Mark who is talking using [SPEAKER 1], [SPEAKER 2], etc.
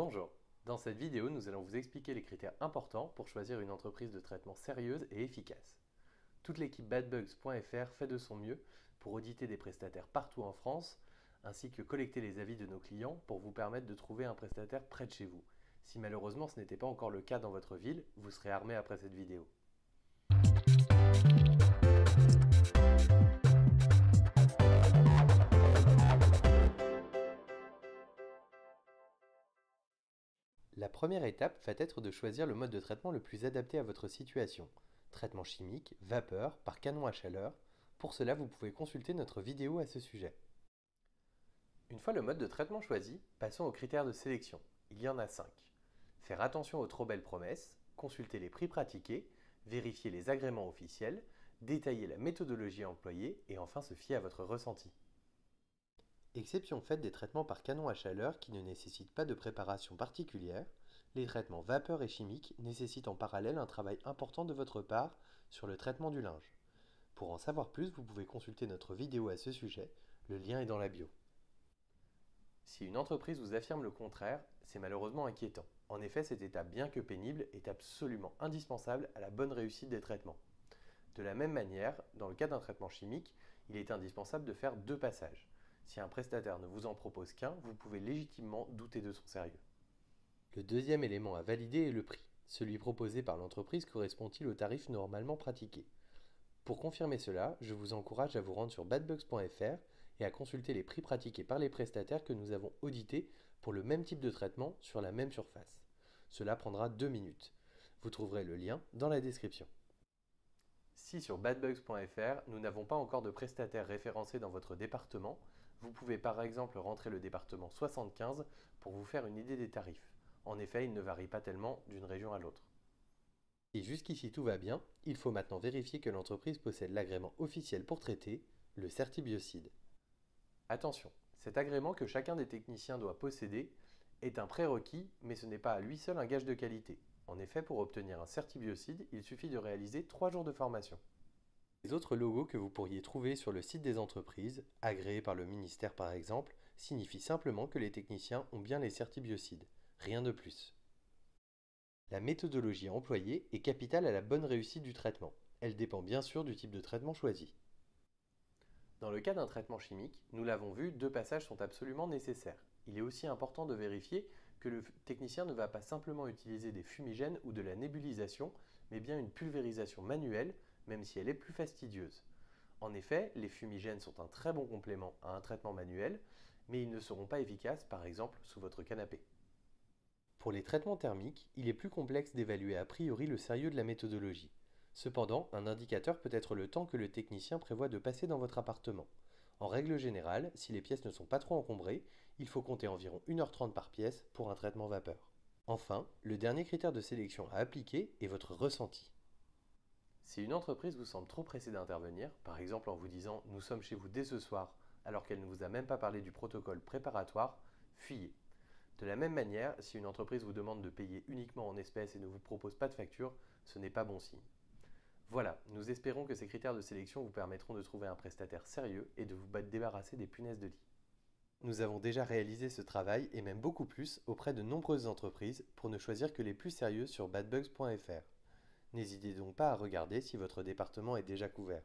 [SPEAKER 1] Bonjour, dans cette vidéo nous allons vous expliquer les critères importants pour choisir une entreprise de traitement sérieuse et efficace. Toute l'équipe badbugs.fr fait de son mieux pour auditer des prestataires partout en France, ainsi que collecter les avis de nos clients pour vous permettre de trouver un prestataire près de chez vous. Si malheureusement ce n'était pas encore le cas dans votre ville, vous serez armé après cette vidéo. La première étape va être de choisir le mode de traitement le plus adapté à votre situation. Traitement chimique, vapeur, par canon à chaleur. Pour cela, vous pouvez consulter notre vidéo à ce sujet. Une fois le mode de traitement choisi, passons aux critères de sélection. Il y en a 5. Faire attention aux trop belles promesses, consulter les prix pratiqués, vérifier les agréments officiels, détailler la méthodologie employée et enfin se fier à votre ressenti. Exception faite des traitements par canon à chaleur qui ne nécessitent pas de préparation particulière, les traitements vapeur et chimiques nécessitent en parallèle un travail important de votre part sur le traitement du linge. Pour en savoir plus, vous pouvez consulter notre vidéo à ce sujet, le lien est dans la bio. Si une entreprise vous affirme le contraire, c'est malheureusement inquiétant. En effet, cette étape, bien que pénible, est absolument indispensable à la bonne réussite des traitements. De la même manière, dans le cas d'un traitement chimique, il est indispensable de faire 2 passages. Si un prestataire ne vous en propose qu'un, vous pouvez légitimement douter de son sérieux. Le deuxième élément à valider est le prix. Celui proposé par l'entreprise correspond-il au tarif normalement pratiqué? Pour confirmer cela, je vous encourage à vous rendre sur badbugs.fr et à consulter les prix pratiqués par les prestataires que nous avons audités pour le même type de traitement sur la même surface. Cela prendra 2 minutes. Vous trouverez le lien dans la description. Si sur badbugs.fr, nous n'avons pas encore de prestataire référencé dans votre département, vous pouvez par exemple rentrer le département 75 pour vous faire une idée des tarifs. En effet, ils ne varient pas tellement d'une région à l'autre. Et jusqu'ici tout va bien, il faut maintenant vérifier que l'entreprise possède l'agrément officiel pour traiter, le certibiocide. Attention, cet agrément que chacun des techniciens doit posséder est un prérequis, mais ce n'est pas à lui seul un gage de qualité. En effet, pour obtenir un certibiocide, il suffit de réaliser 3 jours de formation. Les autres logos que vous pourriez trouver sur le site des entreprises, agréés par le ministère par exemple, signifient simplement que les techniciens ont bien les certibiocides, rien de plus. La méthodologie employée est capitale à la bonne réussite du traitement. Elle dépend bien sûr du type de traitement choisi. Dans le cas d'un traitement chimique, nous l'avons vu, 2 passages sont absolument nécessaires. Il est aussi important de vérifier que le technicien ne va pas simplement utiliser des fumigènes ou de la nébulisation, mais bien une pulvérisation manuelle, même si elle est plus fastidieuse. En effet, les fumigènes sont un très bon complément à un traitement manuel, mais ils ne seront pas efficaces par exemple sous votre canapé. Pour les traitements thermiques, il est plus complexe d'évaluer a priori le sérieux de la méthodologie. Cependant, un indicateur peut être le temps que le technicien prévoit de passer dans votre appartement. En règle générale, si les pièces ne sont pas trop encombrées, il faut compter environ 1h30 par pièce pour un traitement vapeur. Enfin, le dernier critère de sélection à appliquer est votre ressenti. Si une entreprise vous semble trop pressée d'intervenir, par exemple en vous disant « nous sommes chez vous dès ce soir » alors qu'elle ne vous a même pas parlé du protocole préparatoire, fuyez. De la même manière, si une entreprise vous demande de payer uniquement en espèces et ne vous propose pas de facture, ce n'est pas bon signe. Voilà, nous espérons que ces critères de sélection vous permettront de trouver un prestataire sérieux et de vous débarrasser des punaises de lit. Nous avons déjà réalisé ce travail et même beaucoup plus auprès de nombreuses entreprises pour ne choisir que les plus sérieuses sur badbugs.fr. N'hésitez donc pas à regarder si votre département est déjà couvert.